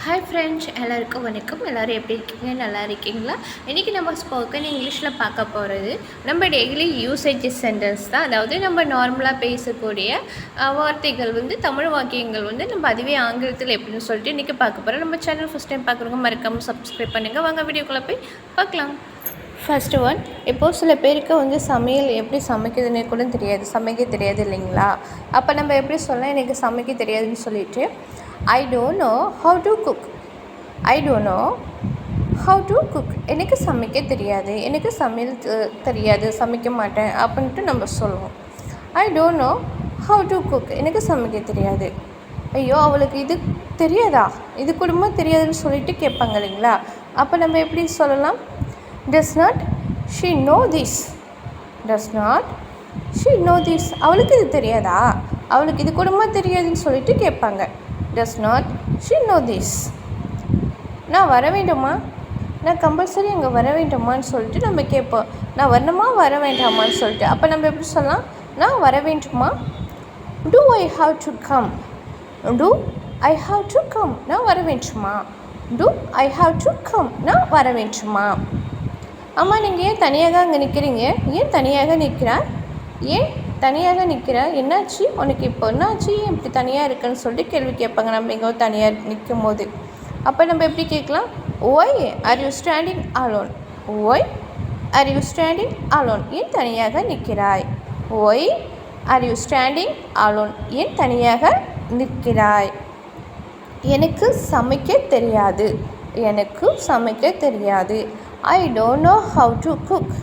Hi friends, எல்லாருக்கும் வணக்கம். எல்லோரும் எப்படி இருக்கீங்க? நல்லா இருக்கீங்களா? இன்றைக்கி நம்ம ஸ்போக்கன் இங்கிலீஷில் பார்க்க போகிறது நம்ம டெய்லி யூசேஜ் சென்டென்ஸ் தான். அதாவது நம்ம நார்மலாக பேசக்கூடிய வார்த்தைகள் தமிழ் வாக்கியங்கள் நம்ம அதுவே ஆங்கிலத்தில் எப்படின்னு சொல்லிட்டு இன்றைக்கி பார்க்க போகிறோம். நம்ம சேனல் ஃபஸ்ட் டைம் பார்க்குறவங்க மறக்காமல் சப்ஸ்கிரைப் பண்ணுங்கள். வாங்க வீடியோக்குள்ளே போய் பார்க்கலாம். ஃபஸ்ட்டு ஒன், இப்போது சில பேருக்கு சமையல் எப்படி சமைக்கிறதுனே கூட தெரியாது, சமைக்க தெரியாது இல்லைங்களா? அப்போ நம்ம எப்படி சொல்லலாம், எனக்கு சமைக்க தெரியாதுன்னு சொல்லிட்டு ஐ don't know how to cook. I don't know how to cook. எனக்கு சமைக்க தெரியாது, எனக்கு சமையல் தெரியாது, சமைக்க மாட்டேன் அப்படின்ட்டு நம்ம சொல்லுவோம். ஐ don't know how to cook. எனக்கு சமைக்க தெரியாது. ஐயோ, அவளுக்கு இது தெரியாதா, இது குடும்பம் தெரியாதுன்னு சொல்லிட்டு கேட்பாங்க இல்லைங்களா? அப்போ நம்ம எப்படி சொல்லலாம்? Does not she know this? Does not she know this? அவளுக்கு இது தெரியாதா, அவளுக்கு இது கூடமா தெரியாதுன்னு சொல்லிட்டு கேட்பாங்க. Does not she know this? நான் வர வேண்டுமா, நான் கம்பல்சரி அங்கே வர வேண்டுமான்னு சொல்லிட்டு நம்ம கேட்போம். நான் வரணுமா வர வேண்டாமான்னு சொல்லிட்டு. அப்போ நம்ம எப்படி சொல்லலாம்? நான் வர வேண்டுமா. Do I have to come? Do I have to come? நான் வர வேண்டுமா. Do I have to come? நான் வர வேண்டுமா. அம்மா, நீங்கள் ஏன் தனியாக அங்கே நிற்கிறீங்க? ஏன் தனியாக நிற்கிறார்? ஏன் தனியாக நிற்கிறார்? என்னாச்சு உனக்கு? இப்போ என்னாச்சு, ஏன் இப்படி தனியாக இருக்குன்னு சொல்லிட்டு கேள்வி கேட்பாங்க நம்ம எங்கோ தனியாக நிற்கும் போது. அப்போ நம்ம எப்படி கேட்கலாம்? Why are you standing alone? Why are you standing alone? ஏன் தனியாக நிற்கிறாய்? Why are you standing alone? ஏன் தனியாக நிற்கிறாய்? எனக்கு சமைக்க தெரியாது. எனக்கு சமைக்க தெரியாது. I don't know how to cook.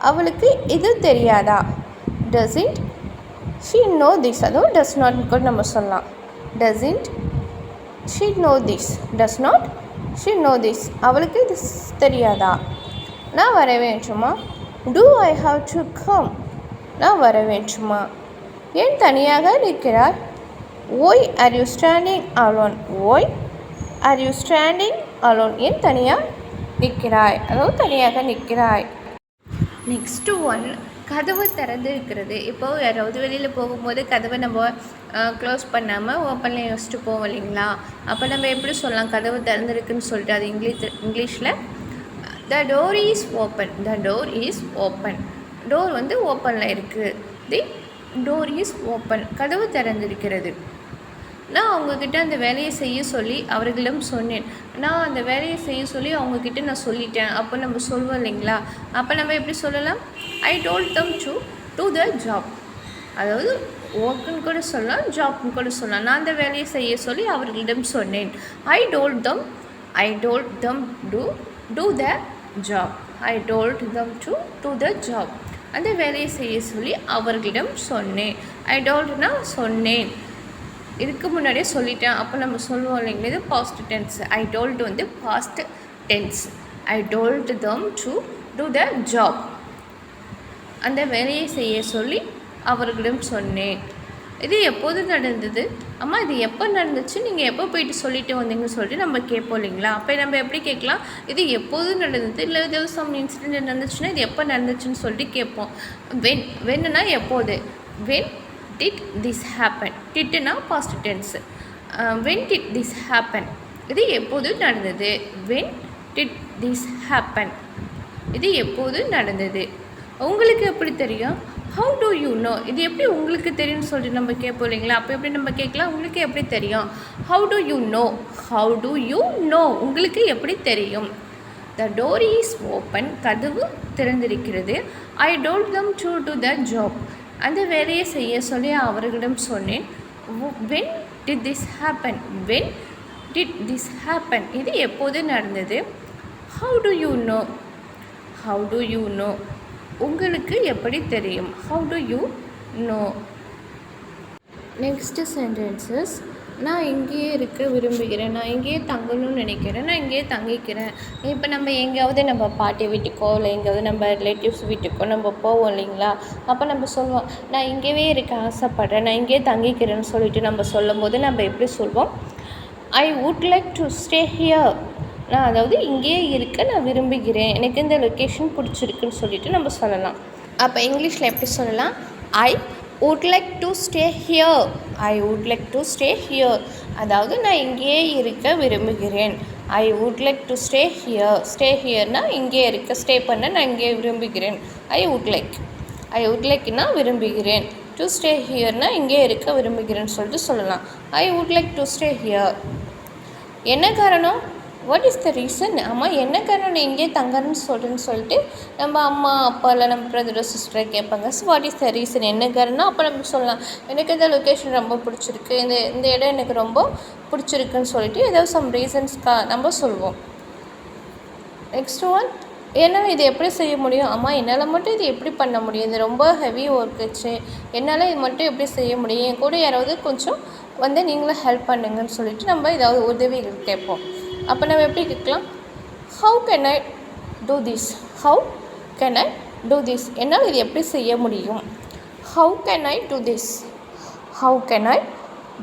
அவளுக்கு இது தெரியாதா? Doesn't she know this. அதுவும் டஸ் நாட் கூட நம்ம சொல்லலாம். Doesn't she know this. Does not she know this. அவளுக்கு இது தெரியாதா? நான் வர வேண்டுமா. Do I have to come. நான் வர வேண்டுமா. ஏன் தனியாக நிற்கிறார்? Why are you standing alone? Why are you standing alone? ஏன் தனியாக நிற்கிறாய், அதாவது தனியாக நிற்கிறாய். நெக்ஸ்ட்டு ஒன், கதவு திறந்து இருக்கிறது. இப்போது யாராவது வெளியில் போகும்போது கதவை நம்ம க்ளோஸ் பண்ணாமல் ஓப்பனில் யோசிச்சுட்டு போவோம் இல்லைங்களா? அப்போ நம்ம எப்படி சொல்லலாம் கதவு திறந்துருக்குன்னு சொல்லிட்டு? அது இங்கிலீஷில் the door is open. The door is open. Door ஓப்பனில் இருக்குது. தி டோர் இஸ் ஓப்பன். கதவு திறந்திருக்கிறது. நான் அவங்கக்கிட்ட அந்த வேலையை செய்ய சொல்லி அவர்களிடம் சொன்னேன். நான் அந்த வேலையை செய்ய சொல்லி அவங்கக்கிட்ட நான் சொல்லிட்டேன் அப்போ நம்ம சொல்வோம் இல்லைங்களா? அப்போ நம்ம எப்படி சொல்லலாம்? I told them to do the job. அதாவது ஒர்க்குன்னு கூட சொல்லலாம், ஜாப்னு கூட சொல்லலாம். நான் அந்த வேலையை செய்ய சொல்லி அவர்களிடம் சொன்னேன். I told them to do the job. I told them to do the job. அந்த வேலையை செய்ய சொல்லி அவர்களிடம் சொன்னேன். ஐ டோல்ட்னா சொன்னேன், இதுக்கு முன்னாடியே சொல்லிட்டேன். அப்போ நம்ம சொல்லுவோம் இல்லைங்களா? இது past tense. I told past tense. I told them to do the job. அந்த வேலையை செய்ய சொல்லி அவர்களிடம் சொன்னேன். இது எப்போது நடந்தது? அம்மா, இது எப்போ நடந்துச்சு, நீங்கள் எப்போ போயிட்டு சொல்லிட்டு வந்தீங்கன்னு சொல்லிட்டு நம்ம கேட்போம் இல்லைங்களா? அப்போ நம்ம எப்படி கேட்கலாம்? இது எப்போது நடந்தது, இல்லை ஏதாவது சம் இன்சிடென்ட் நடந்துச்சுன்னா இது எப்போ நடந்துச்சுன்னு சொல்லிட்டு கேட்போம். வென்னுனா எப்போது. When did this happen? டிட்னா past tense. when did this happen? இது எப்போது நடந்தது. when did this happen? இது எப்போது நடந்தது. உங்களுக்கு எப்படி தெரியும்? how do you know? இது எப்படி உங்களுக்கு தெரியும்னு சொல்லிட்டு நம்ம கேட்போம் இல்லைங்களா? அப்போ எப்படி நம்ம கேட்கலாம்? உங்களுக்கு எப்படி தெரியும். how do you know? how do you know? உங்களுக்கு எப்படி தெரியும். the door is open. கதவு திறந்திருக்கிறது. I told them to do the job. அந்த வேலையை செய்ய சொல்லி அவர்களிடம் சொன்னேன். when did this happen? when did this happen? இது எப்போது நடந்தது. how do you know? how do you know? உங்களுக்கு எப்படி தெரியும். how do you know? Next sentences. நான் இங்கேயே இருக்க விரும்புகிறேன். நான் இங்கேயே தங்கணும்னு நினைக்கிறேன். நான் இங்கேயே தங்கிக்கிறேன். இப்போ நம்ம எங்கேயாவது நம்ம பாட்டி வீட்டுக்கோ இல்லை எங்கேயாவது நம்ம ரிலேட்டிவ்ஸ் வீட்டுக்கோ நம்ம போவோம் இல்லைங்களா? அப்போ நம்ம சொல்லுவோம், நான் இங்கேயே இருக்க ஆசைப்பட்றேன், நான் இங்கேயே தங்கிக்கிறேன்னு சொல்லிட்டு நம்ம சொல்லும் போது நம்ம எப்படி சொல்வோம்? ஐ would like to stay here. நான் அதாவது இங்கேயே இருக்க நான் விரும்புகிறேன், எனக்கு இந்த லொக்கேஷன் பிடிச்சிருக்குன்னு சொல்லிட்டு நம்ம சொல்லலாம். அப்போ இங்கிலீஷில் எப்படி சொல்லலாம்? ஐ would like to stay here. I would like to stay here. அதாவது நான் இங்கேயே இருக்க விரும்புகிறேன். I would like to stay here. Stay ஹியர்னா இங்கே இருக்க, ஸ்டே பண்ண நான் இங்கே விரும்புகிறேன். ஐ வுட் லைக்னா விரும்புகிறேன். டு ஸ்டே ஹியர்னா இங்கே இருக்க விரும்புகிறேன்னு சொல்லிட்டு சொல்லலாம். ஐ would like to stay here. என்ன காரணம்? What is the reason? அம்மா என்ன காரணம் நீ இங்கே தங்கன்னு சொல்லிட்டு நம்ம அம்மா அப்பா இல்லை நம்ம பிரதரோ சிஸ்டரை கேட்பாங்க. So what is the reason, என்ன காரணம்? அப்போ நம்ம சொல்லலாம், எனக்கு இந்த லொக்கேஷன் ரொம்ப பிடிச்சிருக்கு, இந்த இடம் எனக்கு ரொம்ப பிடிச்சிருக்குன்னு சொல்லிட்டு ஏதாவது சம் ரீசன்ஸ்க்காக நம்ம சொல்லுவோம். நெக்ஸ்ட் ஒன், என்னால் இது எப்படி செய்ய முடியும்? அம்மா என்னால் மட்டும் இது எப்படி பண்ண முடியும்? இது ரொம்ப ஹெவி ஒர்க்குச்சு, என்னால் இது மட்டும் எப்படி செய்ய முடியும்? என் கூட யாராவது கொஞ்சம் நீங்களும் ஹெல்ப் பண்ணுங்கன்னு சொல்லிட்டு நம்ம ஏதாவது உதவிகள் கேட்போம். அப்போ நம்ம எப்படி கேட்கலாம்? How can I do this? How can I do this? என்னால் இது எப்படி செய்ய முடியும்? How can I do this? How can I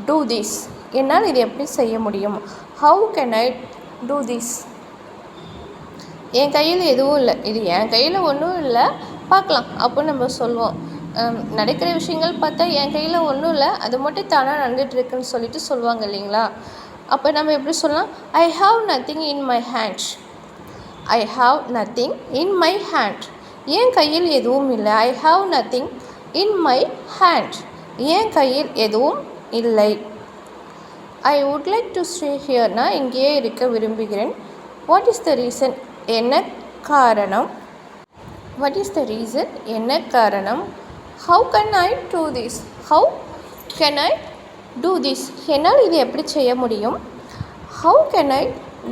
do this? என்னால் இது எப்படி செய்ய முடியும்? How can I do this? என் கையில் எதுவும் இல்லை, இது என் கையில் ஒன்றும் இல்லை, பார்க்கலாம் அப்படின்னு நம்ம சொல்லுவோம். நடக்கிற விஷயங்கள் பார்த்தா என் கையில் ஒன்றும் இல்லை, அது மட்டும் தானாக நடந்துகிட்ருக்குன்னு சொல்லிட்டு சொல்லுவாங்க இல்லைங்களா? அப்போ நம்ம எப்படி சொல்லலாம்? I have nothing in my hand. I have nothing in my hand. என் கையில் எதுவும் இல்லை. I have nothing in my hand. என் கையில் எதுவும் இல்லை. I would like to stay ஹியர்னா இங்கேயே இருக்க விரும்புகிறேன். What is the reason? என்ன காரணம்? What is the reason? என்ன காரணம்? How can I do this? How can I do this? என்னால் இது எப்படி செய்ய முடியும்? How can I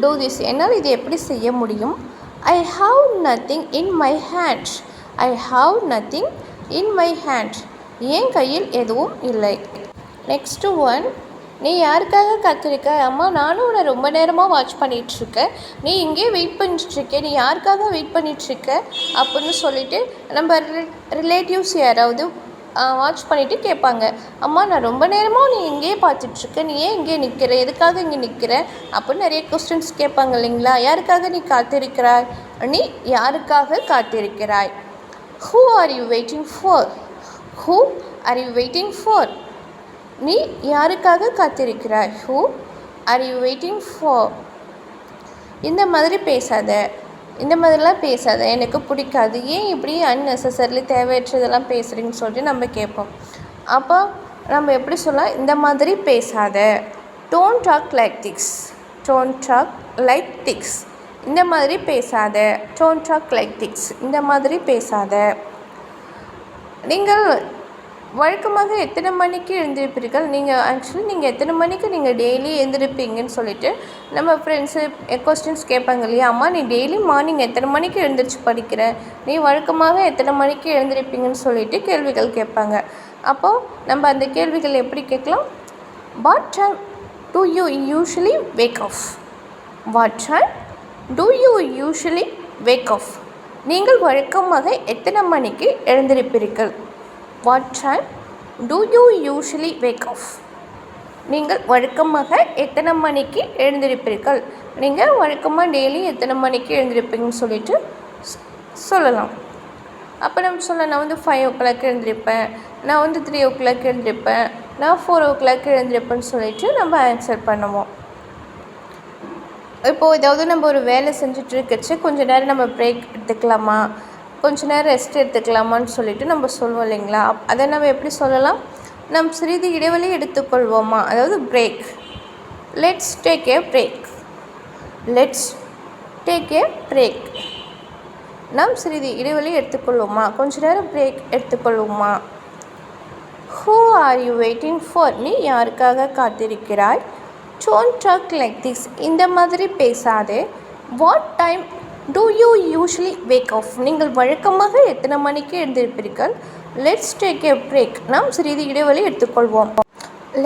do this? என்னால் இது எப்படி செய்ய முடியும்? I have nothing in my hand. I have nothing in my hand. என் கையில் எதுவும் இல்லை. நெக்ஸ்ட்டு ஒன், நீ யாருக்காக காத்திருக்க? அம்மா நானும் உன்னை ரொம்ப நேரமாக வாட்ச் பண்ணிகிட்ருக்கேன், நீ இங்கே வெயிட் பண்ணிகிட்ருக்க, நீ யாருக்காக வெயிட் பண்ணிகிட்ருக்க அப்படின்னு சொல்லிட்டு நம்ம ரிலேட்டிவ்ஸ் யாராவது வாட்ச் பண்ணிவிட்டு கேட்பாங்க. அம்மா நான் ரொம்ப நேரமாக நீ இங்கேயே பார்த்துட்ருக்க, நீ ஏன் இங்கே நிற்கிற, எதுக்காக இங்கே நிற்கிற அப்படின்னு நிறைய கொஸ்டின்ஸ் கேட்பாங்க இல்லைங்களா? யாருக்காக நீ காத்திருக்கிறாய்? நீ யாருக்காக காத்திருக்கிறாய்? Who are you waiting for? Who are you waiting for? நீ யாருக்காக காத்திருக்கிறாய்? Who are you waiting for? இந்த மாதிரி பேசாத, இந்த மாதிரிலாம் பேசாத, எனக்கு பிடிக்காது, ஏன் இப்படி அன்னெசசரிலி தேவையற்றதெல்லாம் பேசுகிறீங்கன்னு சொல்லிட்டு நம்ம கேட்போம். அப்போ நம்ம எப்படி சொல்லலாம்? இந்த மாதிரி பேசாத. Don't talk like this. Don't talk like this. இந்த மாதிரி பேசாத. Don't talk like this. இந்த மாதிரி பேசாத. நீங்கள் வழக்கமாக எத்தனை மணிக்கு எழுந்திருப்பீர்கள்? நீங்கள் எத்தனை மணிக்கு நீங்கள் டெய்லி எழுந்திருப்பீங்கன்னு சொல்லிட்டு நம்ம ஃப்ரெண்ட்ஸு கொஸ்டின்ஸ் கேட்பாங்க இல்லையா? அம்மா நீ டெய்லி மார்னிங் எத்தனை மணிக்கு எழுந்திரிச்சு படிக்கிற, நீ வழக்கமாக எத்தனை மணிக்கு எழுந்திருப்பீங்கன்னு சொல்லிட்டு கேள்விகள் கேட்பாங்க. அப்போது நம்ம அந்த கேள்விகள் எப்படி கேட்கலாம்? What time do you usually wake off? What time do you usually wake off? நீங்கள் வழக்கமாக எத்தனை மணிக்கு எழுந்திருப்பீர்கள்? What time do you usually wake off? நீங்கள் வழக்கமாக எத்தனை மணிக்கு எழுந்திருப்பீர்கள்? நீங்கள் வழக்கமாக டெய்லி எத்தனை மணிக்கு எழுந்திருப்பீங்கன்னு சொல்லிட்டு சொல்லலாம். அப்போ நம்ம சொல்லலாம், நான் 5 o'clock எழுந்திருப்பேன், நான் 3 o'clock எழுந்திருப்பேன், நான் 4 o'clock எழுந்திருப்பேன்னு சொல்லிட்டு நம்ம ஆன்சர் பண்ணுவோம். இப்போது ஏதாவது நம்ம ஒரு வேலை செஞ்சுட்டு இருக்கச்சு கொஞ்ச நேரம் நம்ம பிரேக் எடுத்துக்கலாமா, கொஞ்ச நேரம் ரெஸ்ட் எடுத்துக்கலாமான்னு சொல்லிட்டு நம்ம சொல்லுவோம் இல்லைங்களா? அதை நம்ம எப்படி சொல்லலாம்? நம் சிறிது இடைவெளி எடுத்துக்கொள்வோமா, அதாவது break. Let's take a break. Let's take a break. நாம் சிறிது இடைவெளி எடுத்துக்கொள்வோமா, கொஞ்ச நேரம் பிரேக் எடுத்துக்கொள்வோமா. Who are you waiting for? நீ யாருக்காக காத்திருக்கிறாய்? Don't talk like this. இந்த மாதிரி பேசாதே. What time do you usually wake off? நீங்கள் வழக்கமாக எத்தனை மணிக்கு எழுந்திருப்பீர்கள்? Let's take a break. நாம் சிறிது இடைவெளி எடுத்துக்கொள்வோம்.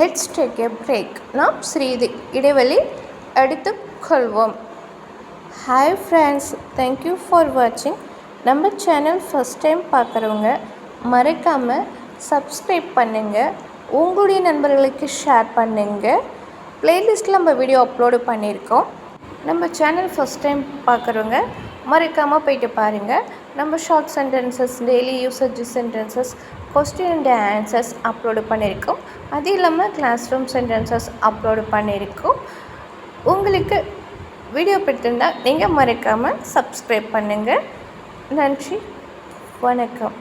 Let's take a break. நாம் சிறிது இடைவெளி எடுத்துக்கொள்வோம். ஹாய் ஃப்ரெண்ட்ஸ், தேங்க்யூ ஃபார் வாட்சிங். நம்ம சேனல் ஃபஸ்ட் டைம் பார்க்குறவங்க மறக்காமல் சப்ஸ்கிரைப் பண்ணுங்கள், உங்களுடைய நண்பர்களுக்கு ஷேர் பண்ணுங்கள். ப்ளேலிஸ்ட்டில் நம்ம வீடியோ அப்லோடு பண்ணியிருக்கோம். நம்ம சேனல் ஃபஸ்ட் டைம் பார்க்குறவங்க மறக்காமல் போயிட்டு பாருங்கள். நம்ம short sentences, daily usage sentences question and answers upload பண்ணியிருக்கோம். அது இல்லாமல் கிளாஸ் ரூம் சென்டென்சஸ் அப்லோடு பண்ணியிருக்கோம். உங்களுக்கு வீடியோ பிடித்திருந்தால் நீங்கள் மறக்காமல் சப்ஸ்கிரைப் பண்ணுங்கள். நன்றி, வணக்கம்.